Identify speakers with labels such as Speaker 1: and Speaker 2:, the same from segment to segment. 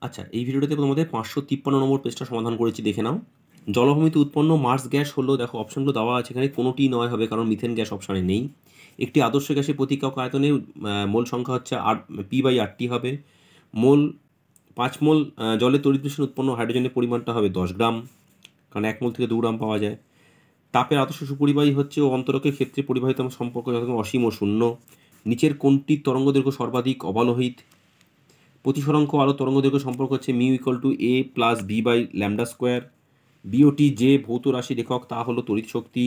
Speaker 1: আচ্ছা, এই ভিডিওটাতে তোমাদের 553 নম্বর পেজটা সমাধান করেছি, দেখে নাও। জলভূমিতে উৎপন্ন মার্স গ্যাস হলো, দেখো অপশনগুলো দেওয়া আছে এখানে, কোনোটি নয় হবে কারণ মিথেন গ্যাস অপশানে নেই। একটি আদর্শ গ্যাসের প্রতি একক আয়তনে মোল সংখ্যা হচ্ছে P/8 হবে। মোল 5 মোল জলে তড়িৎ বিস্ফোরণে উৎপন্ন হাইড্রোজেনের পরিমাণটা হবে 10 গ্রাম, কারণ 1 মোল থেকে 2 গ্রাম পাওয়া যায়। তাপের আদর্শ সুপরিবাহী হচ্ছে ও অন্তরকের ক্ষেত্রে পরিবাহিত সম্পর্ক যথাক্রমে অসীম ও শূন্য। নিচের কোনটির তরঙ্গদৈর্ঘ্য সর্বাধিক অবলোহিত? প্রতিসরাঙ্ক আলো তরঙ্গদৈর্ঘ্য সম্পর্ক হচ্ছে mu equal to a plus b by lambda square. বিওটি যে ভৌত রাশির একক তা হলো তড়িৎ শক্তি।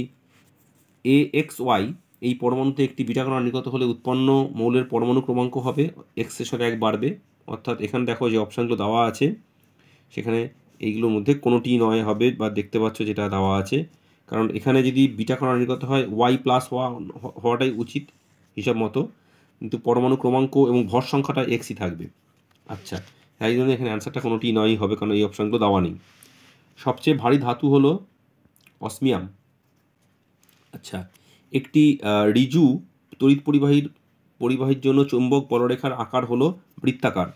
Speaker 1: AXY এই পরমাণুতে একটি বিটা কণা নির্গত হলে উৎপন্ন মৌলের পরমাণু ক্রমাঙ্ক হবে x এর সাথে 1 বাড়বে। অর্থাৎ এখানে দেখো যে অপশানগুলো দেওয়া আছে, সেখানে এইগুলোর মধ্যে কোনোটি নয় হবে, বা দেখতে পাচ্ছ যেটা দেওয়া আছে, কারণ এখানে যদি বিটা কণা নির্গত হয় y প্লাস হওয়াটাই উচিত হিসাব মতো, কিন্তু পরমাণু ক্রমাঙ্ক এবং ভর সংখ্যাটা এক্সই থাকবে। আচ্ছা, তাই জন্য এখানে অ্যান্সারটা কোনোটি নয়ই হবে, কারণ এই অপশানগুলো দেওয়া নেই। সবচেয়ে ভারী ধাতু হলো অসমিয়াম। আচ্ছা, একটি ঋজু তড়িৎ পরিবাহীর জন্য চৌম্বক বলরেখার আকার হলো বৃত্তাকার।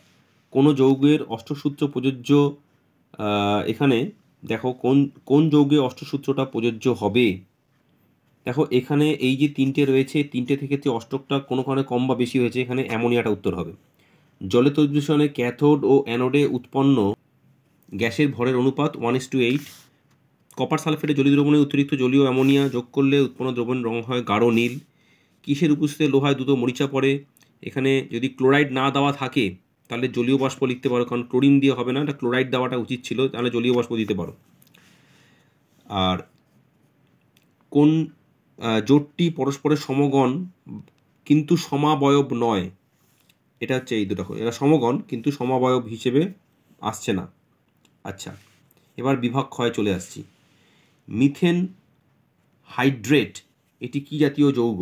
Speaker 1: কোনো যৌগের অষ্টসূত্র প্রযোজ্য, এখানে দেখো কোন যৌগে অষ্টসূত্রটা প্রযোজ্য হবে। দেখো এখানে এই যে তিনটে রয়েছে, তিনটে থেকে যে অষ্টকটা কোনো কারণে কম বা বেশি হয়েছে, এখানে অ্যামোনিয়াটা উত্তর হবে। জলে তড়িৎ বিস্ফোরণে ক্যাথোড ও অ্যানোডে উৎপন্ন গ্যাসের ভরের অনুপাত 1:8। কপার সালফেটে জলীয় দ্রবণে অতিরিক্ত জলীয় অ্যামোনিয়া যোগ করলে উৎপন্ন দ্রবণের রং হয় গাঢ় নীল। কিসের উপস্থিতিতে লোহায় দ্রুত মরিচা পড়ে? এখানে যদি ক্লোরাইড না দেওয়া থাকে তাহলে জলীয় বাষ্প লিখতে পারো, কারণ ক্লোরিন দিয়ে হবে না, এটা ক্লোরাইড দেওয়াটা উচিত ছিল, তাহলে জলীয় বাষ্প দিতে পারো। আর কোন জোটটি পরস্পরের সমগণ কিন্তু সমাবয়ব নয়? এটা হচ্ছে এই দুটো, এরা সমগণ কিন্তু সমাবয়ব হিসেবে আসছে না। আচ্ছা, এবার বিভাগ ক্ষয়ে চলে আসছি। মিথেন হাইড্রেট এটি কি জাতীয় যৌগ?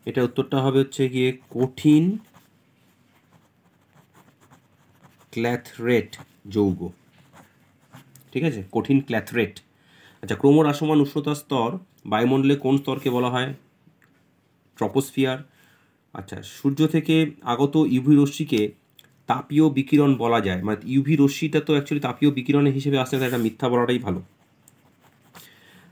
Speaker 1: এটা উত্তরটা হবে হচ্ছে গিয়ে কঠিন ক্ল্যাথরেট যৌগ। ঠিক আছে, কঠিন ক্ল্যাথরেট। আচ্ছা, ক্রমহ্রাসমান উষ্ণতার স্তর বায়ুমণ্ডলে কোন স্তরকে বলা হয়? ট্রপোস্ফিয়ার। আচ্ছা, সূর্য থেকে আগত ইউভি রশ্মিকে তাপীয় বিকিরণ বলা যায়, মানে ইউভি রশ্মিটা তো অ্যাকচুয়ালি তাপীয় বিকিরণের হিসেবে আসলে এটা মিথ্যা বলাটাই ভালো।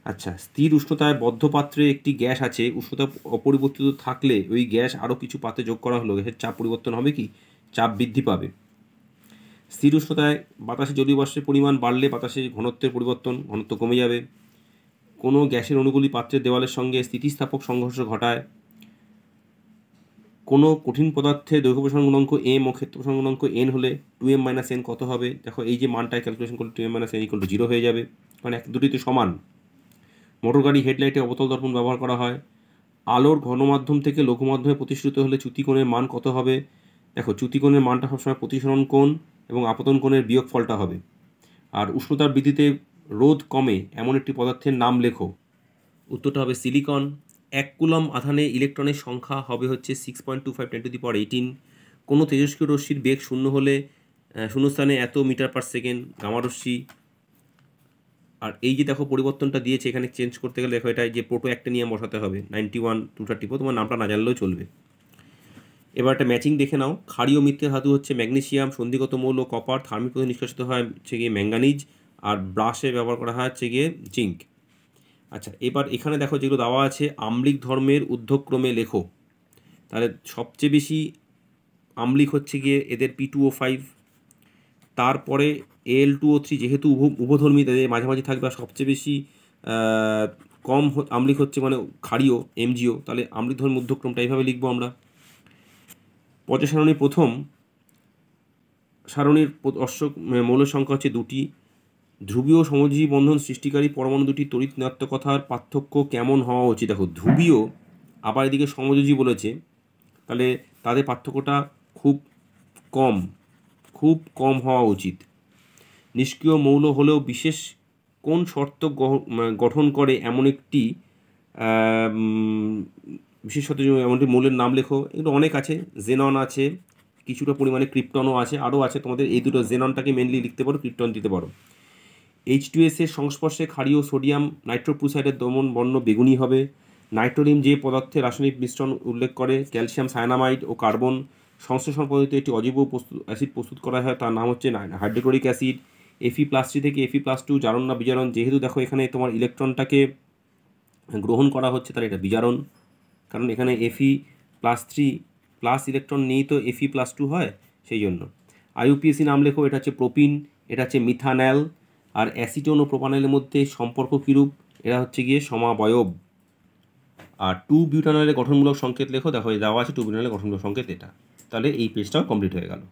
Speaker 1: আচ্ছা, স্থির উষ্ণতায় বদ্ধ পাত্রে একটি গ্যাস আছে, উষ্ণতা অপরিবর্তিত থাকলে ওই গ্যাস আরও কিছু পাত্রে যোগ করা হলো, গ্যাসের চাপ পরিবর্তন হবে কি? চাপ বৃদ্ধি পাবে। স্থির উষ্ণতায় বাতাসে জলীয় বাষ্পের পরিমাণ বাড়লে বাতাসে ঘনত্বের পরিবর্তন, ঘনত্ব কমে যাবে। কোনো গ্যাসের অণুগুলি পাত্রের দেওয়ালের সঙ্গে স্থিতিস্থাপক সংঘর্ষ ঘটায়। কোনো কঠিন পদার্থের দৈর্ঘ্য প্রসারণ গুণাঙ্ক m ও ক্ষেত্র প্রসারণ গুণাঙ্ক n হলে 2m - n কত হবে? দেখো এই যে মানটায় ক্যালকুলেশন করলে 2m - n = 0 হয়ে যাবে, কারণ দুটি তো সমান। মোটর গাড়ি হেডলাইটে অবতল দর্পণ ব্যবহার করা হয়। আলোর ঘনমাধ্যম থেকে লঘু মাধ্যমে প্রতিসরিত হলে চ্যুতিকোণের মান কত হবে? দেখো চ্যুতিকোণের মানটা সবসময় প্রতিসরণ কোণ এবং আপতন কোণের বিয়োগফলটা হবে। আর উষ্ণতার বৃদ্ধিতে রোধ কমে এমন একটি পদার্থের নাম লেখো। উত্তরটা হবে সিলিকন। 1 কুলম্ব আধানে ইলেকট্রনের সংখ্যা হবে হচ্ছে 6.25 × 1018। কোনো তেজস্ক্রিয় রশ্মির বেগ শূন্য হলে শূন্যস্থানে এত মিটার পার সেকেন্ড গামা রশ্মি। আর এই যে দেখো পরিবর্তনটা দিয়েছে, এখানে চেঞ্জ করতে গেলে দেখো এটা যে প্রোটো অ্যাক্টিনিয়াম বসাতে হবে 91-234, তোমার নামটা না জানলেও চলবে। এবার একটা ম্যাচিং দেখে নাও। ক্ষারীয় মিথ্যে ধাতু হচ্ছে ম্যাগনেসিয়াম, সন্ধিগত মৌল কপার, থার্মিক পদ্ধতি নিষ্কাশিত হয় হচ্ছে গিয়ে ম্যাঙ্গানিজ, আর ব্রাশে ব্যবহার করা হয় হচ্ছে গিয়ে জিঙ্ক। আচ্ছা, এবার এখানে দেখো যেগুলো দেওয়া আছে, আম্লিক ধর্মের ঊর্ধ্বক্রমে লেখো। তাহলে সবচেয়ে বেশি আম্লিক হচ্ছে গিয়ে এদের P2O5, তারপরে Al2O3, যেহেতু উভধর্মী তাদের মাঝামাঝি থাকবে, আর সবচেয়ে বেশি কম আম্লিক হচ্ছে মানে ক্ষারীয় MgO, তাহলে আম্লিক ধর্মের ঊর্ধ্বক্রমটা এইভাবে লিখবো আমরা। পর্যায় সারণীর প্রথম সারণীর মৌলের সংখ্যা হচ্ছে 2টি। ধ্রুবীয় সমযোজী বন্ধন সৃষ্টিকারী পরমাণু দুটি তড়িৎ ঋণাত্মকতার পার্থক্য কেমন হওয়া উচিত? দেখো ধ্রুবীয় আবার এদিকে সমযোজী বলেছে, তাহলে তাদের পার্থক্যটা খুব কম হওয়া উচিত। নিষ্ক্রিয় মৌল হলেও বিশেষ কোন শর্ত গঠন করে এমন একটি বিশেষত এমনটি মৌলের নাম লেখো। এগুলো অনেক আছে, জেনন আছে, কিছুটা পরিমাণে ক্রিপ্টনও আছে, আরও আছে। তোমাদের এই দুটো জেননটাকে মেনলি লিখতে পারো, ক্রিপ্টন দিতে পারো। H2S এর সংস্পর্শে ক্ষারীয় সোডিয়াম নাইট্রোপ্রুসাইডের দমন বর্ণ বেগুনি হবে। নাইট্রোলিম যে পদার্থের রাসায়নিক মিশ্রণ উল্লেখ করে? ক্যালসিয়াম সায়ানামাইড ও কার্বন। সংশ্লেষণ পদ্ধতিতে একটি অজৈব অ্যাসিড প্রস্তুত করা হয়, তার নাম হচ্ছে হাইড্রোক্লোরিক অ্যাসিড। Fe+3 থেকে Fe+2 জারণ না বিজারণ? যেহেতু দেখো এখানে তোমার ইলেকট্রনটাকে গ্রহণ করা হচ্ছে, তাহলে এটা বিজারণ, কারণ এখানে Fe+3 প্লাস ইলেকট্রন নিয়েই তো Fe+2 হয়, সেই জন্য। IUPAC নাম লেখো, এটা হচ্ছে প্রোপিন, এটা হচ্ছে মিথানল। আর অ্যাসিটোন ও প্রোপানলের মধ্যে সম্পর্ক কীরূপ? এরা হচ্ছে গিয়ে সমাবয়ব। আর 2 বিউটানলের গঠনমূলক সংকেত লেখো, দেখো দেওয়া আছে 2 বিউটানলের গঠনমূলক সংকেত এটা। তাহলে এই পেজটাও কমপ্লিট হয়ে গেল।